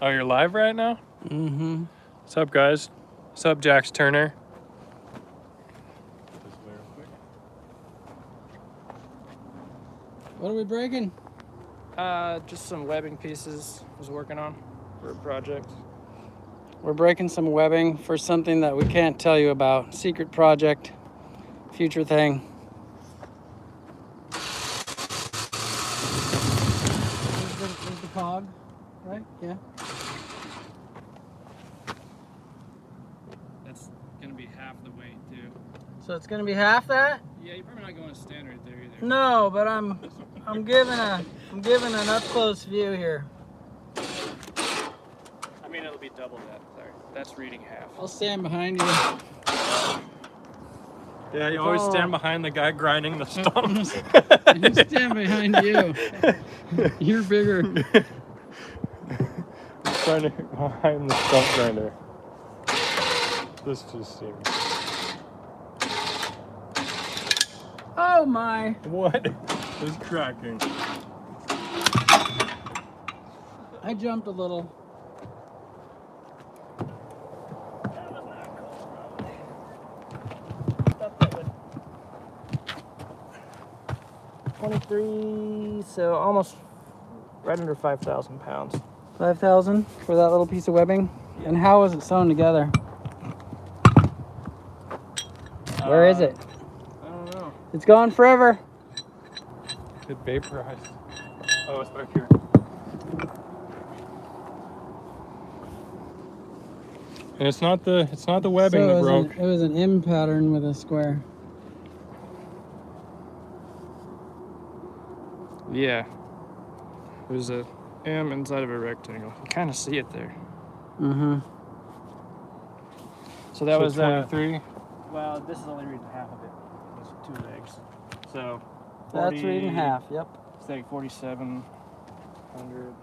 Oh, you're live right now? Mm-hmm. What's up, guys? What's up, Jax Turner? What are we breaking? Just some webbing pieces I was working on for a project. We're breaking some webbing for something that we can't tell you about. Secret project. Future thing. There's the cog, right? Yeah. That's gonna be half the weight too. So it's gonna be half that? Yeah, you're probably not going standard there either. No, but I'm giving an up close view here. I mean, it'll be double that. Sorry, that's reading half. I'll stand behind you. Yeah, you always stand behind the guy grinding the stumps. You stand behind you. You're bigger. Standing behind the stump grinder. This just seems... Oh my! What is cracking? I jumped a little. $23, so almost right under 5,000 pounds. 5,000 for that little piece of webbing. Yeah. And how was it sewn together? Where is it? I don't know. It's gone forever. It vaporized. Oh, it's back here. And it's not the webbing that broke. It was an M pattern with a square. Yeah. There's a M inside of a rectangle. You kind of see it there. Mm-hmm. So that was 23. Well, this is only reading half of it. There's 2 legs. So That's reading half. Yep. It's like 4,700.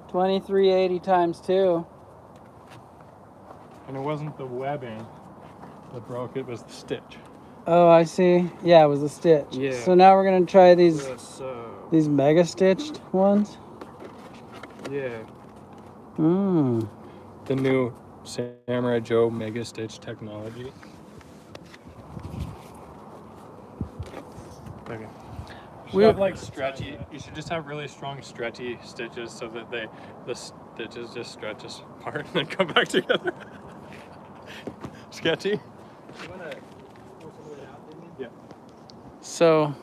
2380 times 2. And it wasn't the webbing that broke, it was the stitch. Oh, I see. Yeah, it was a stitch. Yeah. So now we're gonna try these These mega stitched ones. Yeah. Mmm. The new Samurai Joe Mega Stitch technology. Okay. We have like stretchy. You should just have really strong stretchy stitches so that the stitches just stretch apart and then come back together. Sketchy. Yeah. So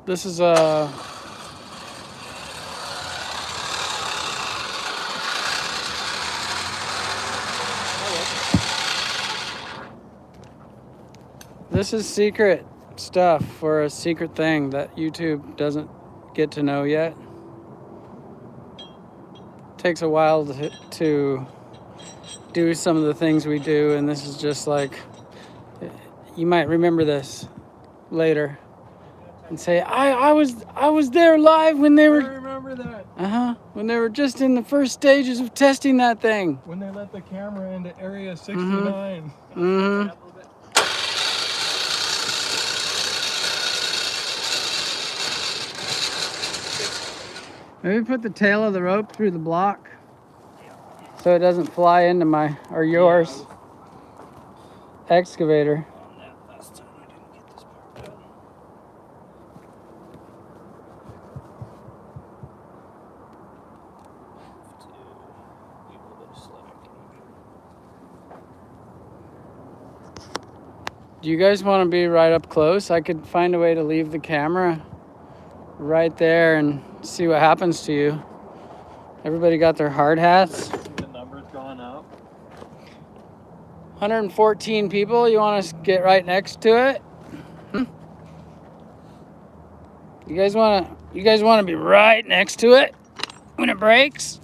this is a this is secret stuff for a secret thing that YouTube doesn't get to know yet. Takes a while to do some of the things we do, and this is just like, you might remember this later and say, I was there live when they were... I remember that. When they were just in the first stages of testing that thing. When they let the camera into Area 69. Mm-hmm. Maybe put the tail of the rope through the block so it doesn't fly into my or yours excavator. Last time I didn't get this part done. Leave a little bit of slack. Do you guys want to be right up close? I could find a way to leave the camera right there and see what happens to you. Everybody got their hard hats. The number's gone up. 114 people. You want to get right next to it? You guys want to be right next to it when it breaks?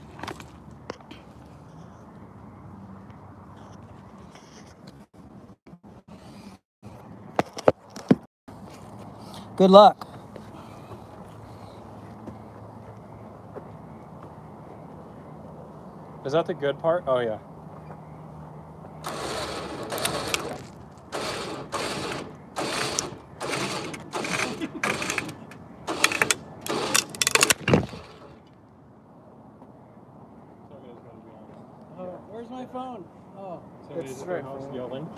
Good luck. Is that the good part? Oh yeah. Where's my phone? Oh. Somebody's It's at their right house there. yelling.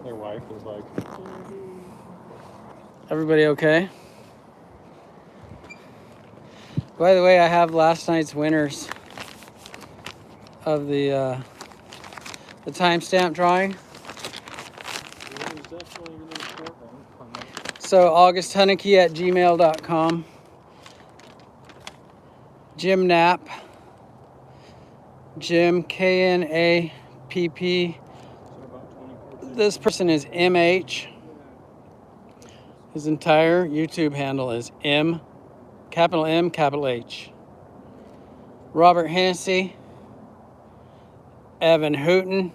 Their wife is like, Everybody okay? By the way, I have last night's winners of the timestamp drawing. So augusthunnicky@gmail.com. Jim Knapp. Jim Knapp. This person is MH. His entire YouTube handle is M, capital H. Robert Hennessy, Evan Hooten,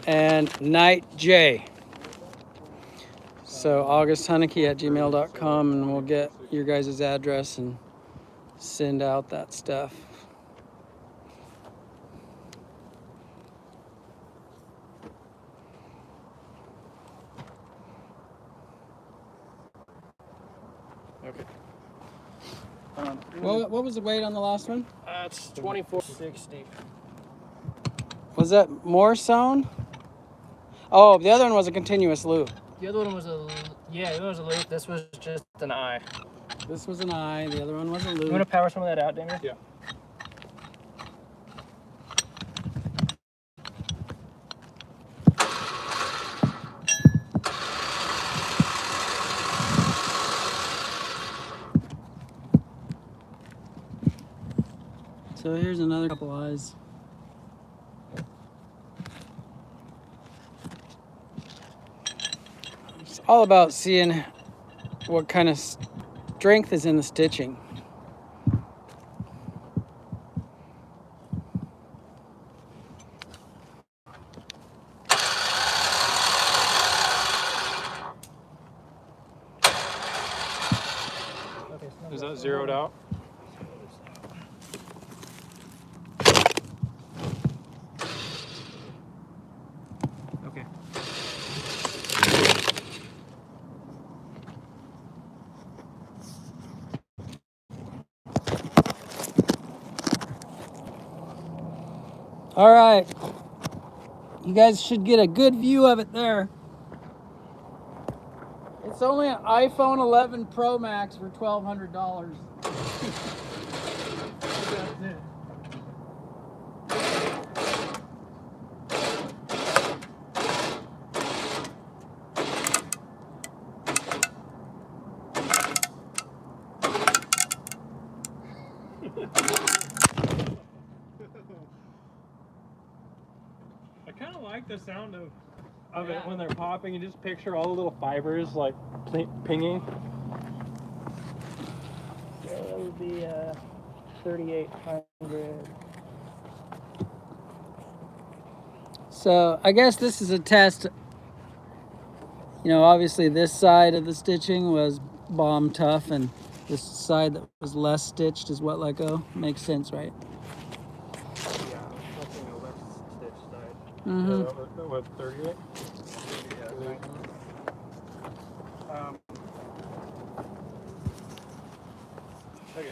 and Knight J. So augusthunnicky@gmail.com, and we'll get your guys' address and send out that stuff. okay. What was the weight on the last one? It's 2460. Was that more sewn? Oh, the other one was a continuous loop. The other one was the other one was a loop. This was just an eye. This was an eye, the other one was a You want to loop. power some of that out, Damien? Yeah. So here's another couple eyes. It's all about seeing what kind of strength is in the stitching. Is that zeroed out? Okay. All right. You guys should get a good view of it there. It's only an iPhone 11 Pro Max for $1,200. That's it. I kind of like the sound of it when they're popping. You just picture all the little fibers like pinging. Yeah, that would be 3,800. So I guess this is a test. You know, obviously this side of the stitching was bomb tough, and this side that was less stitched is what let go. Makes sense, right? Yeah, something a less stitched side. Mm-hmm. What, 38? Okay.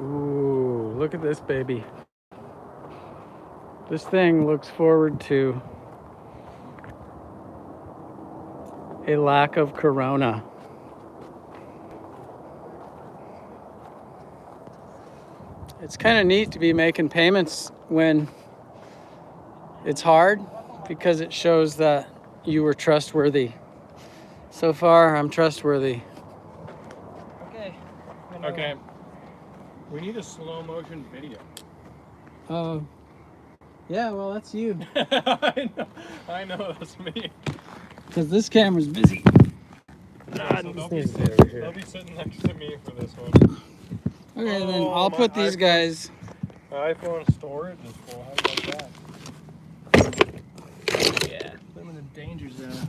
Ooh, look at this baby. This thing looks forward to a lack of corona. It's kind of neat to be making payments when it's hard, because it shows that you were trustworthy. So far, I'm trustworthy. Okay. Okay. We need a slow motion video. Oh, yeah, well, that's you. I know, that's me. Because this camera's busy. So they'll be sitting next to me for this one. Okay, then Oh, I'll my put these iPhone's- guys. My iPhone storage is full. How do you like that? Yeah. Put him in the danger zone.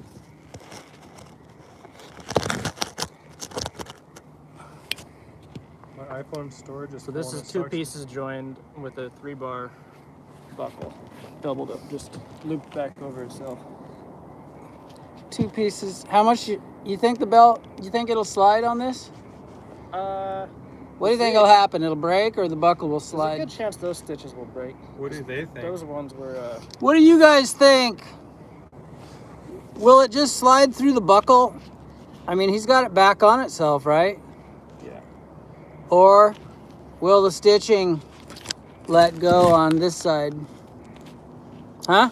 My iPhone storage is So full. this and is it two sucks. pieces joined with a 3-bar buckle. Doubled up, just looped back over itself. 2 pieces. How much you think the belt? You think it'll slide on this? What do you think will happen? It'll break or the buckle will There's a slide? good chance those stitches will break. What do they think? Those ones were, What do you guys think? Will it just slide through the buckle? I mean, he's got it back on itself, right? yeah. Or will the stitching let go on this side? Huh?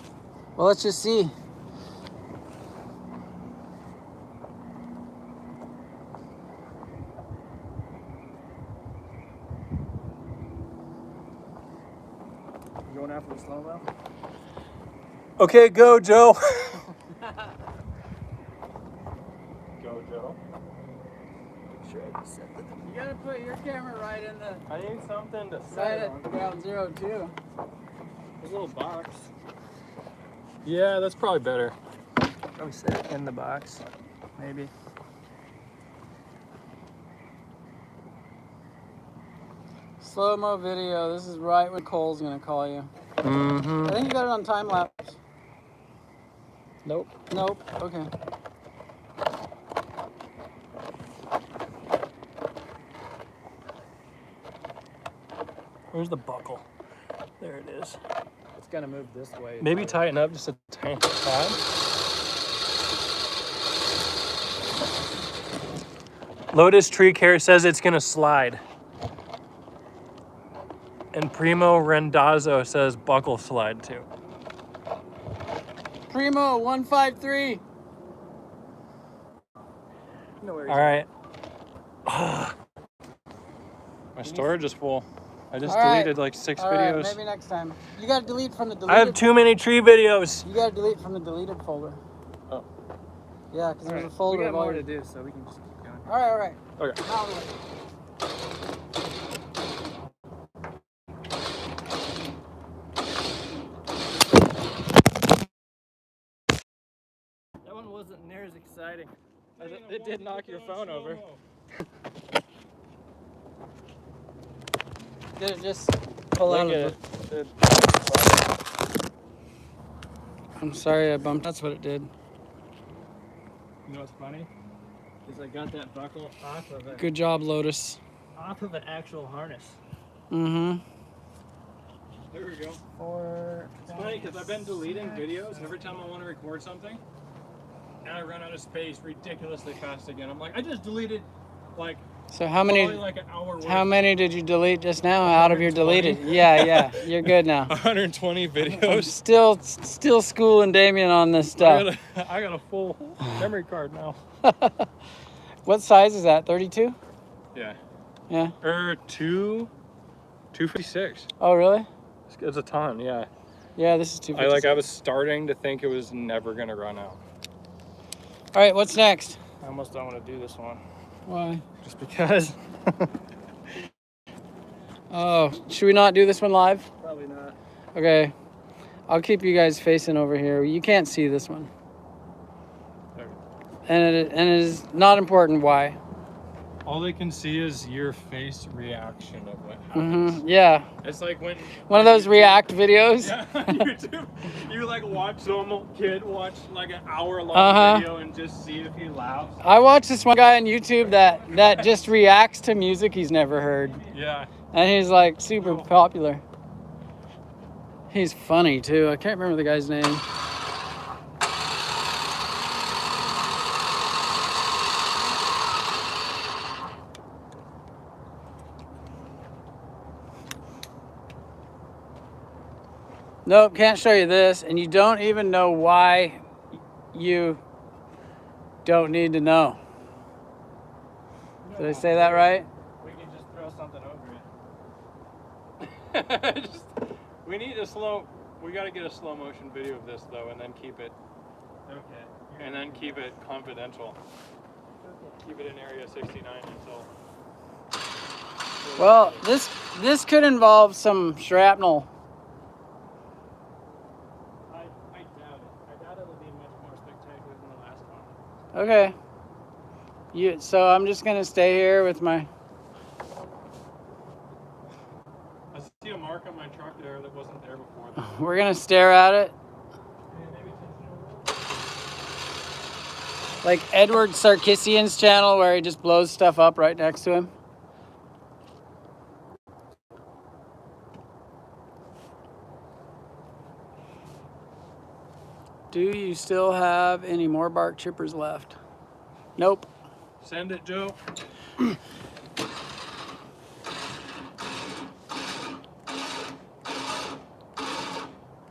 Well, let's just see. You going after the slow-mo? Okay, go, Joe. Go, Joe. Sure, I just set the... You gotta put your camera right in the I need something to right set at on. ground 0 2. There's a little box. Yeah, that's probably better. Probably set it in the box, maybe. Slow-mo video. This is right when Cole's gonna call you. Mm-hmm. I think you got it on time lapse. Nope. Nope. Okay. Where's the buckle? There it is. It's gonna move this way. Maybe tighten up just a tiny tad. Lotus Tree Care says it's gonna slide. And Primo Rendazzo says buckle slide too. Primo 153. No worries. All right. My storage is full. I just All right. deleted like 6 All right, videos. maybe next time. You gotta delete from the deleted. I have too many tree videos. You gotta delete from the deleted folder. Oh. Yeah, because there's a We folder got of all more your... to do, so we can just keep going. All right, all right. Okay. Now what? That one wasn't near as exciting. It did knock your phone over. Did it just pull out Look of at it. I'm sorry I bumped. That's what it did. You know what's funny? Is I got that buckle off of it. Good job, Lotus. Off of an actual harness. Mm-hmm. There we go. Or It's funny because I've been deleting videos every time I want to record something. And I run out of space ridiculously fast again. I'm like, I just deleted like So how many? probably like an hour worth. How many did you delete just now out of your 120. deleted? Yeah, you're good now. 120 I'm videos. still schooling Damien on this stuff. I got a full memory card now. What size is that? 32? Yeah. Yeah. 256. Oh, really? It's a ton, yeah. Yeah, this is 256. I was starting to think it was never gonna run out. All right, what's next? I almost don't want to do this one. Why? Just because. Oh, should we not do this one live? Probably not. Okay. I'll keep you guys facing over here. You can't see this one. Okay. And it is not important why. All they can see is your face reaction of what happens. Mm-hmm. Yeah. It's like when One of those React videos. Yeah, YouTube. You like watch normal kid watch like an hour-long video and just see if he laughs. I watched this one guy on YouTube that just reacts to music he's never heard. Yeah. And he's like super popular. He's funny too. I can't remember the guy's name. Nope, can't show you this. And you don't even know why you don't need to know. Did I say that right? We can just throw something over it. We need we gotta get a slow motion video of this though, and then keep it. Okay. And then keep it confidential. Keep it in Area 69 until Well, this could involve some shrapnel. I doubt it. I doubt it'll be much more spectacular than the last one. Okay. So I'm just gonna stay here with my. I see a mark on my truck there that wasn't there before. We're gonna stare at it. Like Edward Sarkisian's channel where he just blows stuff up right next to him. Do you still have any more bark chippers left? Nope. Send it, Joe.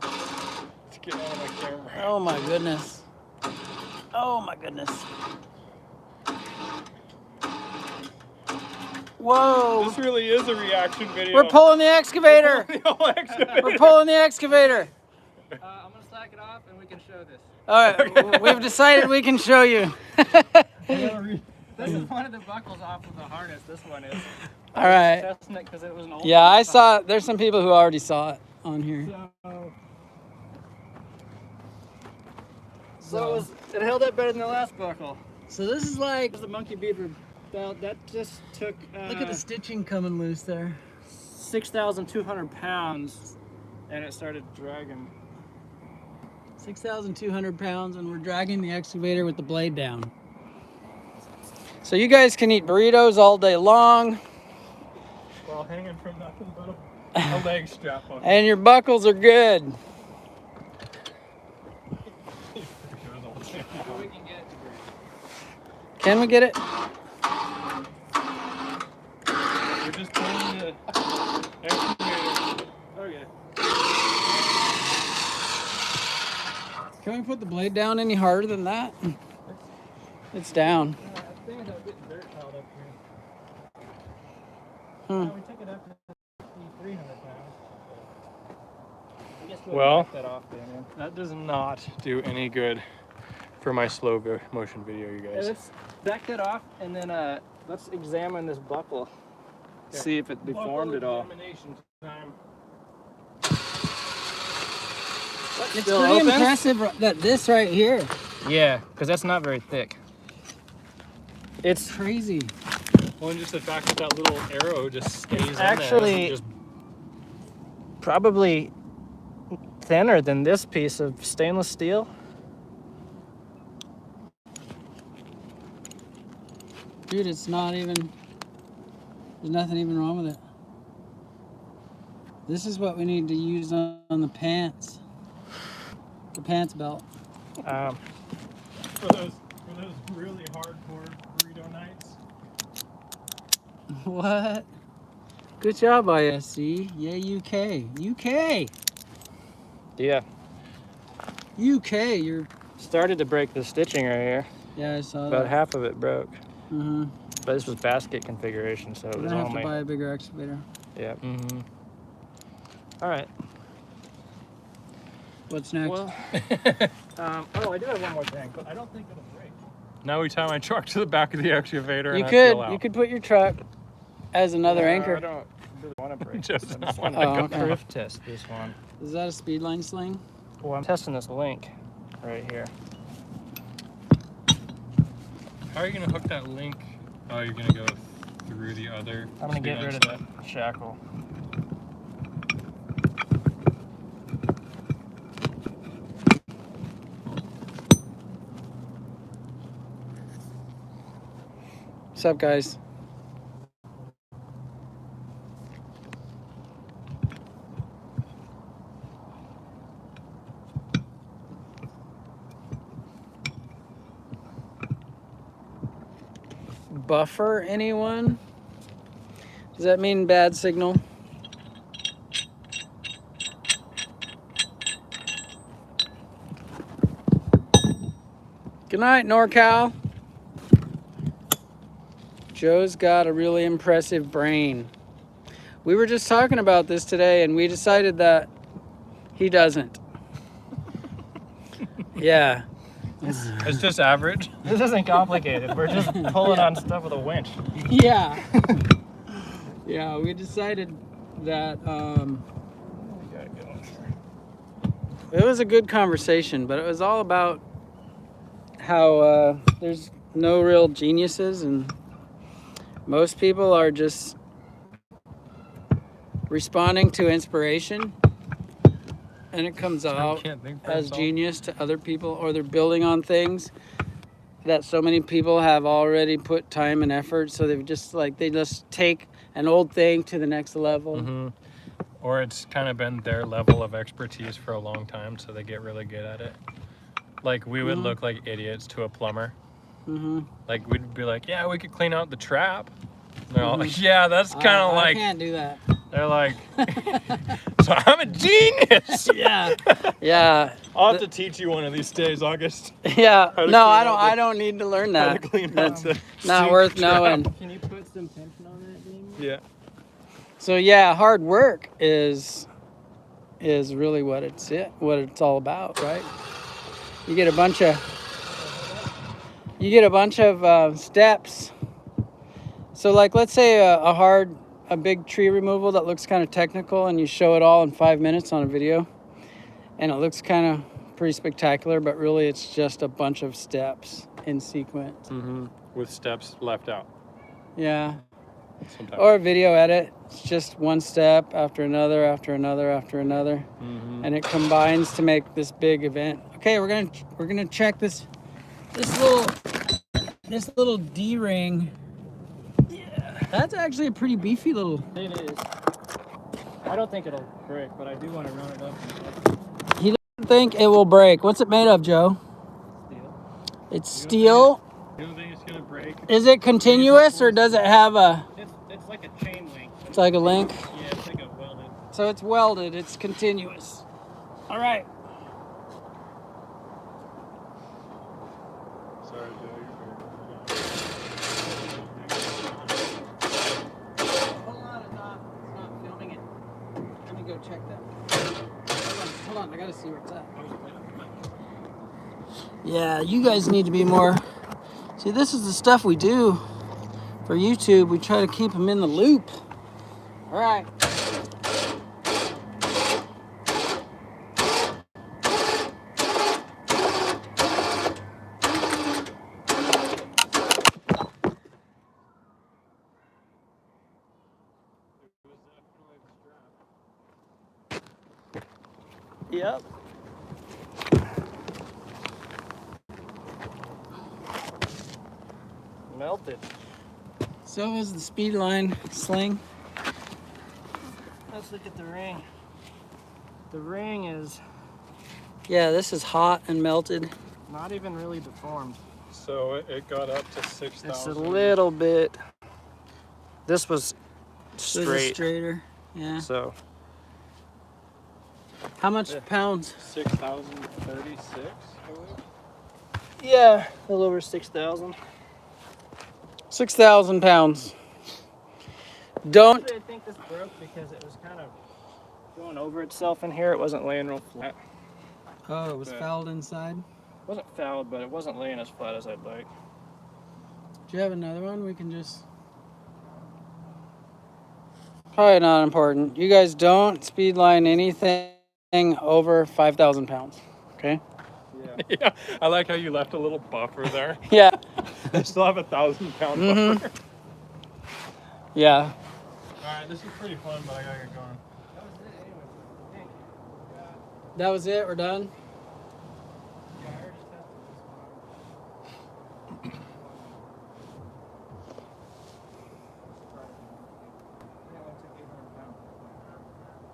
Let's get out of my camera. Oh my goodness. Oh my goodness. Whoa. This really is a reaction video. We're pulling the excavator. The whole excavator. We're pulling the excavator. I'm gonna slack it off and we can show this. All right, we've decided we can show you. This is one of the buckles off of the harness. This one is. All right. Testing it because it was an old Yeah, one. I saw. There's some people who already saw it on here. So it held up better than the last buckle. So this is like. There's the monkey beaver belt. That just took. Look at the stitching coming loose there. 6,200 pounds, and it started dragging. 6,200 pounds, and we're dragging the excavator with the blade down. So you guys can eat burritos all day long, While hanging from nothing but a leg strap on. and your buckles are good. We can get it to break. Can we get it? We're just pulling the excavator. Okay. Can we put the blade down any harder than that? It's down. I think I'll get dirt piled up here. Hmm. We took it up to 300 pounds. I guess we'll Well, back that off then, man. that does not do any good for my slow motion video, you Yeah, guys. let's back that off and then let's examine this buckle. See if it deformed at all. Examination time. It's Still pretty open? impressive that this right here. Yeah, because that's not very thick. It's Crazy. Well, and just the fact that that little arrow just stays in actually- there. Just probably thinner than this piece of stainless steel. Dude, it's not even, there's nothing even wrong with it. This is what we need to use on the pants. The pants belt. for those really hardcore burrito nights. What? Good job, ISC. Yeah, UK. UK! Yeah. UK, you're... Started to break the stitching right here. Yeah, I saw About that. half of it broke. Mm-hmm. But this was basket configuration, so it We're was gonna have only. to buy a bigger excavator. Yeah. Mm-hmm. All right. What's next? Well, oh, I do have one more thing, but I don't think it'll break. Now we tie my truck to the back of the excavator you and I peel could out. you could put your truck as another I anchor. don't really want to break Just this. I just don't want wanna to go. proof test this one. Is that a speed line sling? Well, I'm testing this link right here. How are you gonna hook that link? Oh, you're gonna go through the other. I'm gonna get rid of stuff. the shackle. What's up, guys? Buffer, anyone? Does that mean bad signal? Good night, NorCal. Joe's got a really impressive brain. We were just talking about this today and we decided that he doesn't. Yeah. It's just average. This isn't complicated. We're just pulling on stuff with a winch. Yeah. Yeah, we decided that it was a good conversation, but it was all about how there's no real geniuses, and most people are just responding to inspiration, and it comes out Can't think for as himself. genius to other people, or they're building on things that so many people have already put time and effort, so they just take an old thing to the next level. Mm-hmm. Or it's kind of been their level of expertise for a long time, so they get really good at it. Like we would look like idiots to a plumber. Mm-hmm. Like we'd be like, yeah, we could clean out the trap. And they're all like, yeah, that's kind of I like, can't do that. they're like, so I'm a genius. Yeah, yeah, I'll have to teach you one of these days, August. yeah. How to No, clean I out don't. the- I don't need to learn How to that. clean out That's the not sink worth trap. knowing. Can you put some tension on that, Damien? Yeah. So yeah, hard work is really what it's all about, right? You get a bunch of steps. So like, let's say a big tree removal that looks kind of technical, and you show it all in 5 minutes on a video, and it looks kind of pretty spectacular, but really it's just a bunch of steps in sequence. Mm-hmm. With steps left out. Yeah. Sometimes. Or a video edit, it's just one step after another, after another, after another, Mm-hmm. and it combines to make this big event. Okay, we're gonna check this little D ring. Yeah, that's actually a pretty beefy little. It is. I don't think it'll break, but I do want to run it up. He doesn't think it will break. What's it made of, Joe? Steel. It's steel. You don't think it's gonna break? Is it continuous, or does it have a? It's like a chain link. It's like a link. Yeah, it's like a welded. So it's welded. It's continuous. All right. Sorry, Joe. Hold on, it's not filming it. Let me go check that. Hold on, I gotta see where it's at. Yeah, you guys need to be more. See, this is the stuff we do for YouTube. We try to keep them in the loop. All right. Yep. Melted. So is the speed line sling. Let's look at the ring. The ring is Yeah, this is hot and melted. not even really deformed. So it got up to It's 6,000. a little bit. This was This is straight. straighter. Yeah. So How much pounds? 6,036, I believe. yeah, a little over 6,000. 6,000 pounds. Don't. I think this broke because it was kind of going over itself in here. It wasn't laying real flat. Oh, it was Yeah. fouled inside. It wasn't fouled, but it wasn't laying as flat as I'd like. Do you have another one? We can just. Probably not important. You guys don't speed line anything over 5,000 pounds. Okay? Yeah. Yeah, I like how you left a little buffer there. Yeah. They still have 1,000-pound Mhm. buffer. Yeah. All right, this is pretty fun, but I gotta get going. That was it. We're done.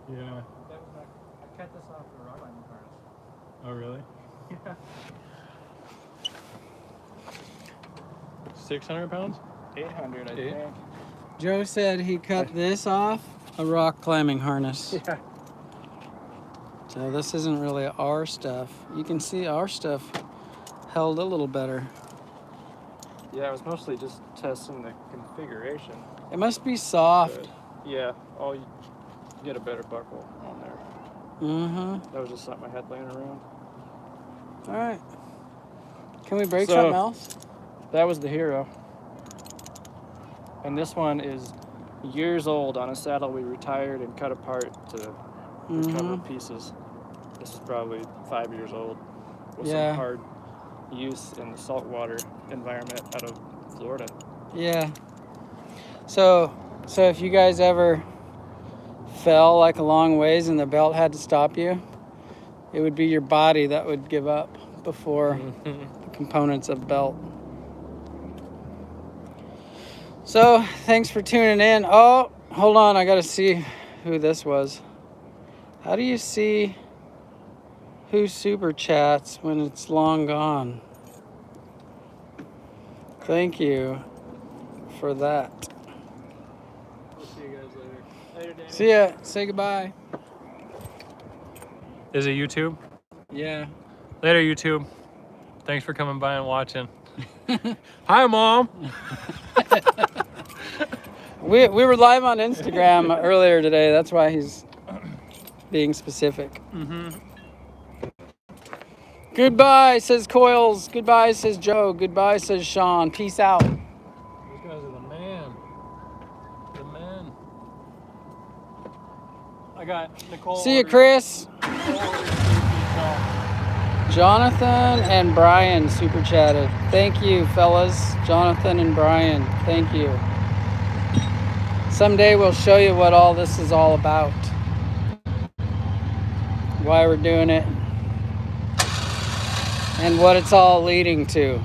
Yeah. I cut this off the rod line harness. Oh, really? Yeah. 600 pounds? 800, I Eight? think. Joe said he cut this off a rock climbing harness. Yeah. So this isn't really our stuff. You can see our stuff held a little better. Yeah, it was mostly just testing the configuration. It must be soft. But yeah, you get a better buckle on there. Mm-hmm. That was just something I had laying around. All right. Can we break So- something else? That was the Hero. And this one is years old on a saddle we retired and cut apart to recover Mhm. pieces. This is probably 5 years old with Yeah. some hard use in the saltwater environment out of Florida. Yeah. So if you guys ever fell like a long ways and the belt had to stop you, it would be your body that would give up before the components of belt. So thanks for tuning in. Oh, hold on, I gotta see who this was. How do you see who super chats when it's long gone? Thank you for that. We'll see you guys later. Later, Danny. See ya. Say goodbye. Is it YouTube? Yeah. Later, YouTube. Thanks for coming by and watching. Hi, Mom. We were live on Instagram earlier today. That's why he's being specific. Goodbye, says Coils. Goodbye, says Joe. Goodbye, says Sean. Peace out. These guys are the man. The man. I got Nicole. See you, Chris. Jonathan and Brian super chatted. Thank you, fellas. Jonathan and Brian, thank you. Someday we'll show you what all this is all about. Why we're doing it. And what it's all leading to.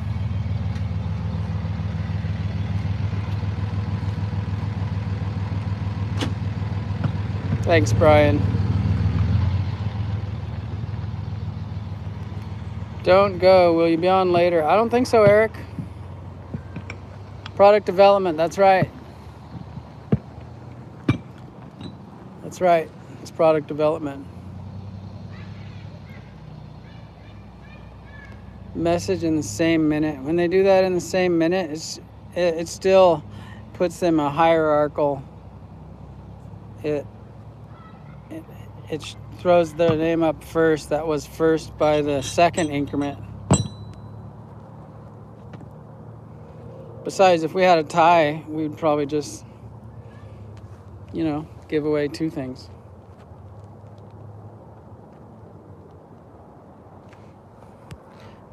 Thanks, Brian. Don't go. Will you be on later? I don't think so, Eric. Product development. That's right. That's right. It's product development. Message in the same minute. When they do that in the same minute, it still puts them a hierarchical. It throws their name up first. That was first by the second increment. Besides, if we had a tie, we'd probably just, give away two things.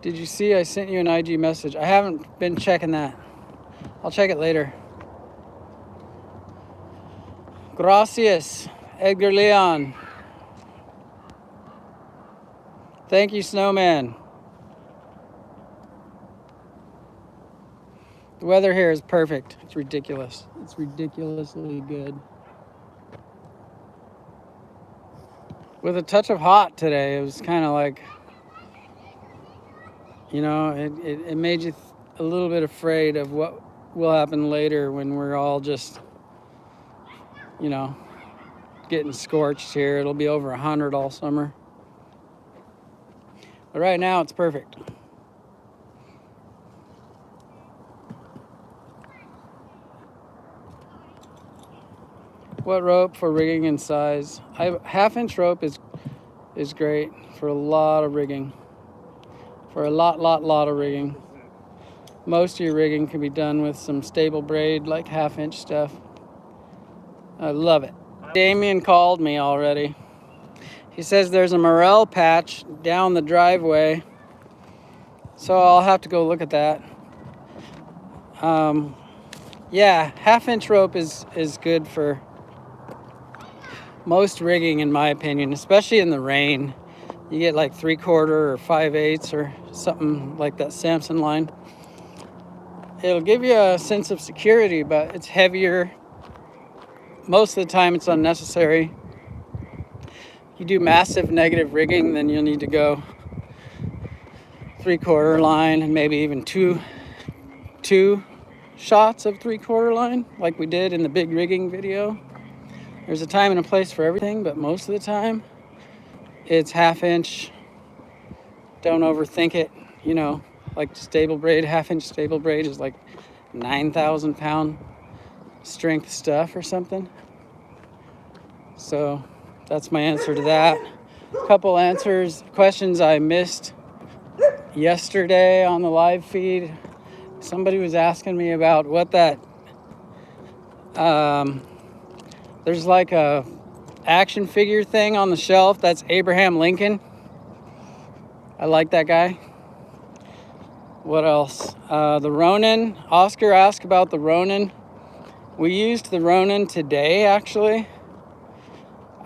Did you see I sent you an IG message? I haven't been checking that. I'll check it later. Gracias, Edgar Leon. Thank you, Snowman. The weather here is perfect. It's ridiculous. It's ridiculously good. With a touch of hot today, it was kind of like, it made you a little bit afraid of what will happen later when we're all just, getting scorched here. It'll be over 100 all summer. But right now, it's perfect. What rope for rigging and size? Half-inch rope is great for a lot of rigging. For a lot of rigging. Most of your rigging can be done with some stable braid, like half-inch stuff. I love it. Damien called me already. He says there's a morel patch down the driveway, so I'll have to go look at that. Yeah, half-inch rope is good for most rigging, in my opinion, especially in the rain. You get like 3/4 or 5/8 or something like that Samson line. It'll give you a sense of security, but it's heavier. Most of the time it's unnecessary. You do massive negative rigging, then you'll need to go 3/4 line and maybe even two shots of 3/4 line, like we did in the big rigging video. There's a time and a place for everything, but most of the time it's half-inch. Don't overthink it. Like stable braid, half-inch stable braid is like 9,000 pound strength stuff or something. So that's my answer to that. A couple questions I missed yesterday on the live feed. Somebody was asking me about what that There's like a action figure thing on the shelf. That's Abraham Lincoln. I like that guy. What else? The Ronin. Oscar asked about the Ronin. We used the Ronin today, actually.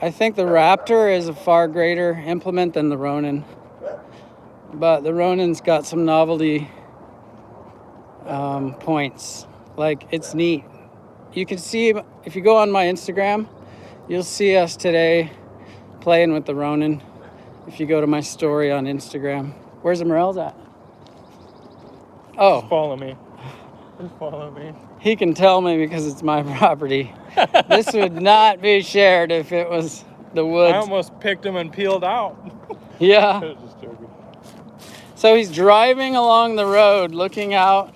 I think the Raptor is a far greater implement than the Ronin. But the Ronin's got some novelty points. Like, it's neat. You can see, if you go on my Instagram, you'll see us today playing with the Ronin. If you go to my story on Instagram. Where's the Morels at? Oh, Follow me. Just follow me. he can tell me because it's my property. This would not be shared if it was the woods. I almost picked him and peeled out. I Yeah. was just joking. So he's driving along the road looking out.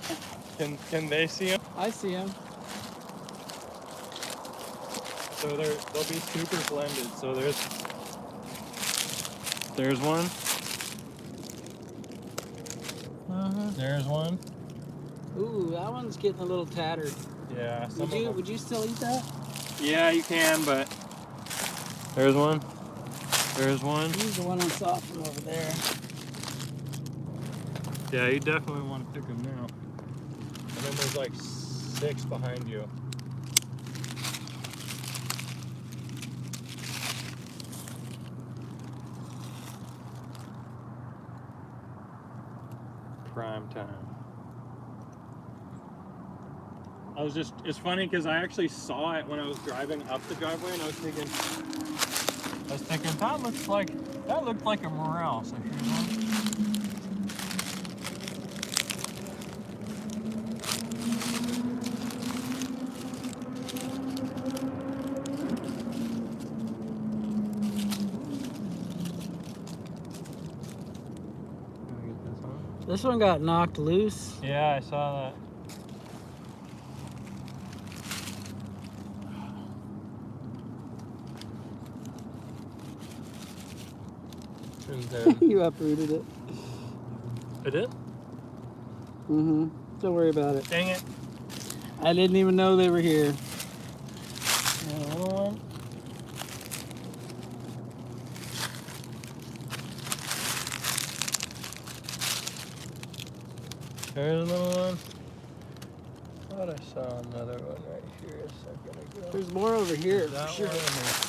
Can they see him? I see him. So they'll be super blended. So there's one. There's one. Ooh, that one's getting a little tattered. Yeah. Would you still eat that? Yeah, you can, but there's one. There's one. He's the one I saw from over there. Yeah, you definitely want to pick them now. And then there's like 6 behind you. Prime time. It's funny because I actually saw it when I was driving up the driveway, and I was thinking, that looked like a morel. So here's one. This one got knocked loose. Yeah, I saw that. You uprooted it. I did? Mm-hmm. Don't worry about it. Dang it. I didn't even know they were here. Another one. There's another one. I thought I saw another one right here a second ago. There's more over here. That For sure. one.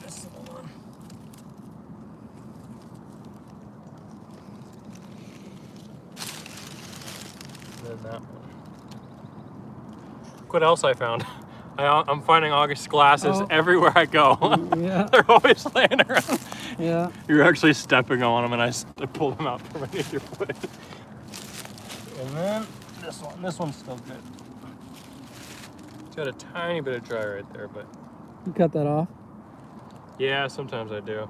This is the one. Then that one. Look what else I found. I'm finding August glasses everywhere I go. Yeah. They're always laying around. Yeah. You're actually stepping on them, and I pulled them out from underneath your foot. And then this one. This one's still good. It's got a tiny bit of dry right there, but You cut that off? yeah, sometimes I do.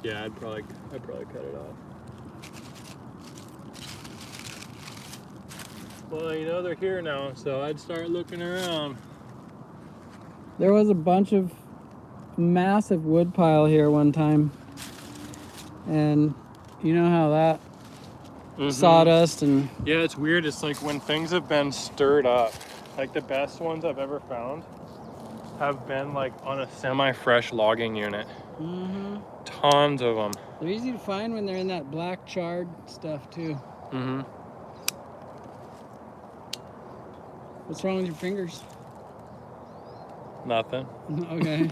Yeah, I'd probably cut it off. Well, you know they're here now, so I'd start looking around. There was a bunch of massive wood pile here one time. And you know how that sawdust and Yeah, it's weird. It's like when things have been stirred up, like the best ones I've ever found have been like on a semi-fresh logging unit. Tons of them. they're easy to find when they're in that black charred stuff too. What's wrong with your fingers? Nothing. Okay.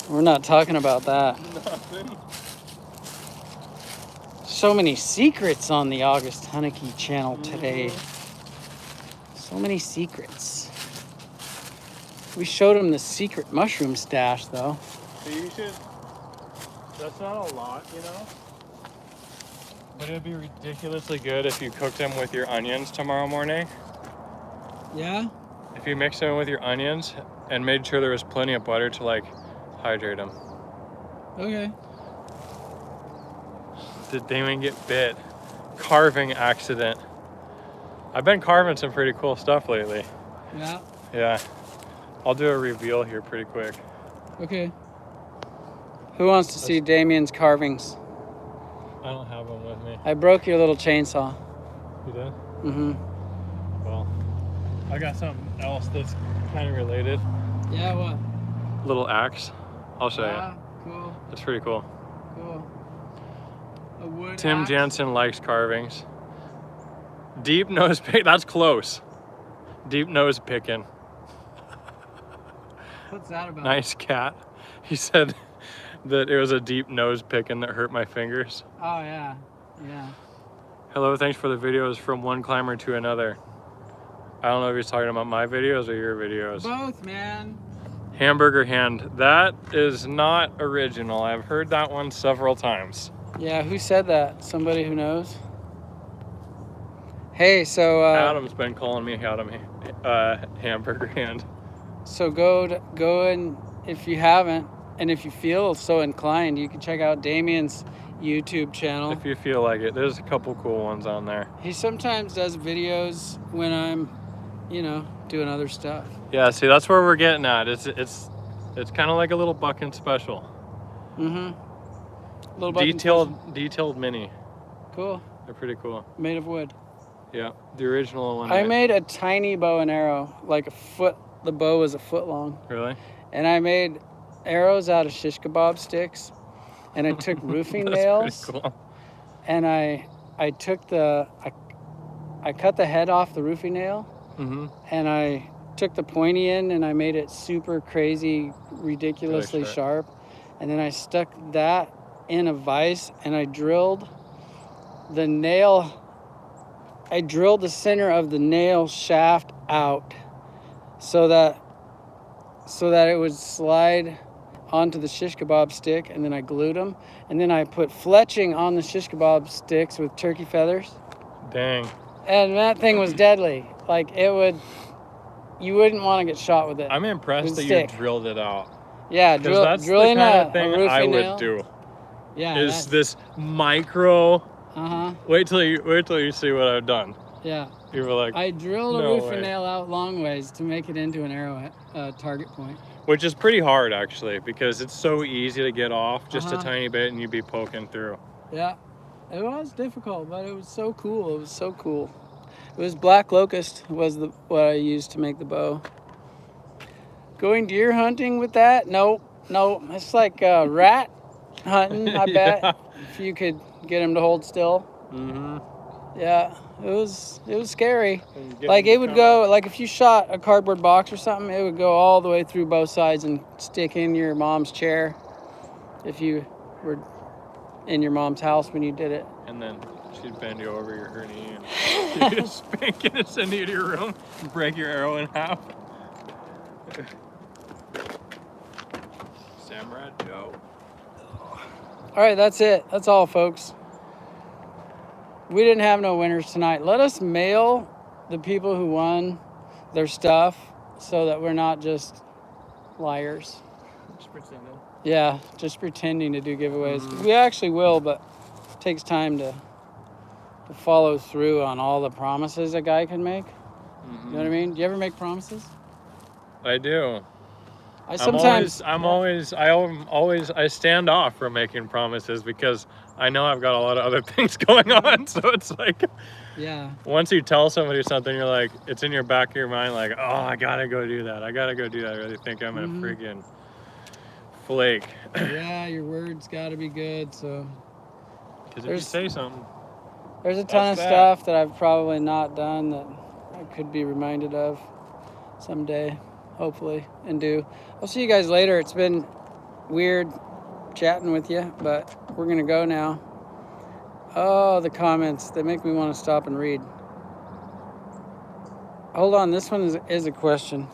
We're not talking about that. Nothing. So many secrets on the August Hunneke channel today. So many secrets. We showed him the secret mushroom stash though. So you should. That's not a lot, you know? But it'd be ridiculously good if you cooked them with your onions tomorrow morning. Yeah? If you mix them with your onions and made sure there was plenty of butter to like hydrate them. Okay. Did Damien get bit? Carving accident. I've been carving some pretty cool stuff lately. Yeah. Yeah. I'll do a reveal here pretty quick. Okay. Who wants to see Damien's carvings? I don't have them with me. I broke your little chainsaw. You did? Mm-hmm. Well, I got something else that's kind of related. Yeah, what? Little axe. I'll show you. Cool. It's pretty cool. Cool. A wood Tim axe? Jansen likes carvings. Deep nose pick. That's close. Deep nose picking. What's that about? Nice cat. He said that it was a deep nose picking that hurt my fingers. Oh, yeah. Yeah. Hello, thanks for the videos from one climber to another. I don't know if he's talking about my videos or your videos. Both, man. Hamburger hand. That is not original. I've heard that one several times. Yeah, who said that? Somebody who knows? Hey, so Adam's been calling me Adam hamburger hand. so go and if you haven't, and if you feel so inclined, you can check out Damien's YouTube channel. If you feel like it, there's a couple cool ones on there. He sometimes does videos when I'm, doing other stuff. Yeah, see, that's where we're getting at. It's kind of like a little bucking special. Mm-hmm. Little bucket Detailed mini. Cool. They're pretty cool. Made of wood. Yeah, the original one. I made a tiny bow and arrow, like a foot. The bow was a foot long. Really? And I made arrows out of shish kebab sticks. And I took roofing nails. Pretty cool. And I took I cut the head off the roofing nail. Mm-hmm. And I took the pointy end and I made it super crazy, ridiculously Really sharp. And then I stuck that in a vise and I drilled the center of the nail shaft out so that it would slide onto the shish kebab stick, and then I glued them, and then I put fletching on the shish kebab sticks with turkey feathers. Dang. And that thing was deadly. Like you wouldn't want to get shot with it. I'm impressed that stick. You drilled it out. Yeah, Because that's drilling the kind a of thing roofing I nail. would do. Yeah. Is this micro? Uh-huh. Wait till you see what I've done. Yeah. You were like, I drilled no a roofing way. nail out long ways to make it into an arrow target point. which is pretty hard actually, because it's so easy to get off just a Uh-huh. tiny bit and you'd be poking through. Yeah. It was difficult, but it was so cool. It was so cool. It was black locust was what I used to make the bow. Going deer hunting with that? Nope. It's like rat hunting, I bet. Yeah. If you could get him to hold still. Mm-hmm. Yeah, it was scary. Like it would go, like if you shot a cardboard box or something, it would go all the way through both sides and stick in your mom's chair if you were in your mom's house when you did it. And then she'd bend you over your hernia and you just spank it and send you to your room and break your arrow in half. Samurai Joe. All right, that's it. That's all, folks. We didn't have no winners tonight. Let us mail the people who won their stuff so that we're not just liars. Just pretending. Yeah, just pretending to do giveaways. We actually will, but it takes time to follow through on all the promises a guy can make. You know what I mean? Do you ever make promises? I do. I stand off from making promises because I know I've got a lot of other things going on. So it's like, Yeah. once you tell somebody something, you're like, it's in your back of your mind, like, oh, I gotta go do that. I really think I'm a friggin' flake. Yeah, your words got to be good. So Because if you say something, there's a ton of That's that. stuff that I've probably not done that I could be reminded of someday, hopefully, and do. I'll see you guys later. It's been weird chatting with you, but we're going to go now. Oh, the comments. They make me want to stop and read. Hold on. This one is a question.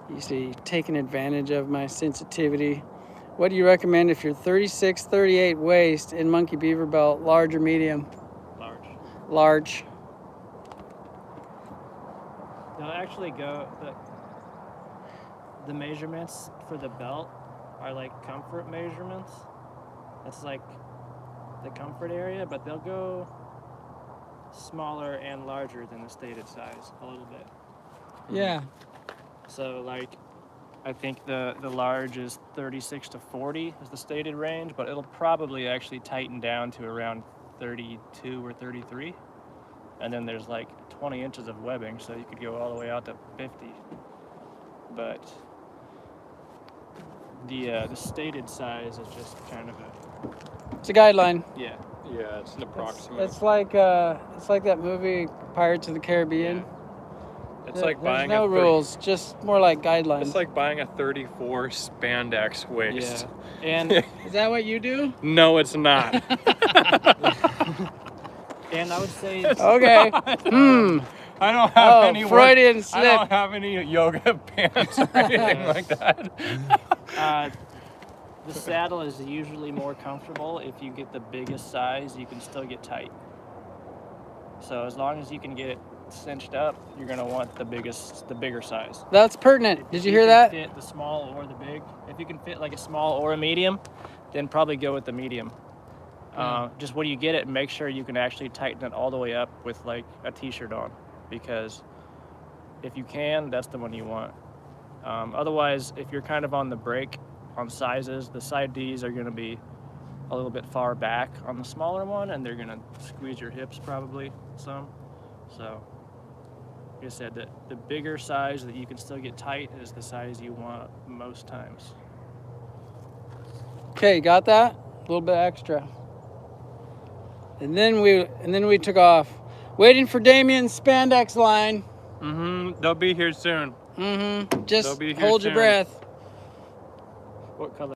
You see, taking advantage of my sensitivity. What do you recommend if you're 36, 38 waist in monkey beaver belt, large or medium? large. Large. Now, actually go the measurements for the belt are like comfort measurements. That's like the comfort area, but they'll go smaller and larger than the stated size a little bit. Yeah. So like I think the large is 36 to 40 is the stated range, but it'll probably actually tighten down to around 32 or 33. And then there's like 20 inches of webbing, so you could go all the way out to 50. But the stated size is just kind of It's a guideline. yeah. Yeah, it's an approximate. It's like that movie Pirates of the Caribbean. It's like There's buying no a rules, just more like guidelines. It's like buying a 34 spandex waist. Yeah. And Is that what you do? No, it's not. and I would say Okay. I don't have any Freudian I slip. don't have any yoga pants or anything like that. the saddle is usually more comfortable if you get the biggest size. You can still get tight. So as long as you can get it cinched up, you're gonna want the bigger size. That's pertinent. Did you hear can that? Fit the small or the big. If you can fit like a small or a medium, then probably go with the medium. Just when you get it, make sure you can actually tighten it all the way up with like a t-shirt on, because if you can, that's the one you want. Otherwise, if you're kind of on the break on sizes, the side Ds are going to be a little bit far back on the smaller one, and they're going to squeeze your hips probably some. So like I said, the bigger size that you can still get tight is the size you want most times. Okay, got that? A little bit extra. And then we took off, waiting for Damien's spandex line. They'll be here soon. Just They'll be here hold your soon. breath. What color?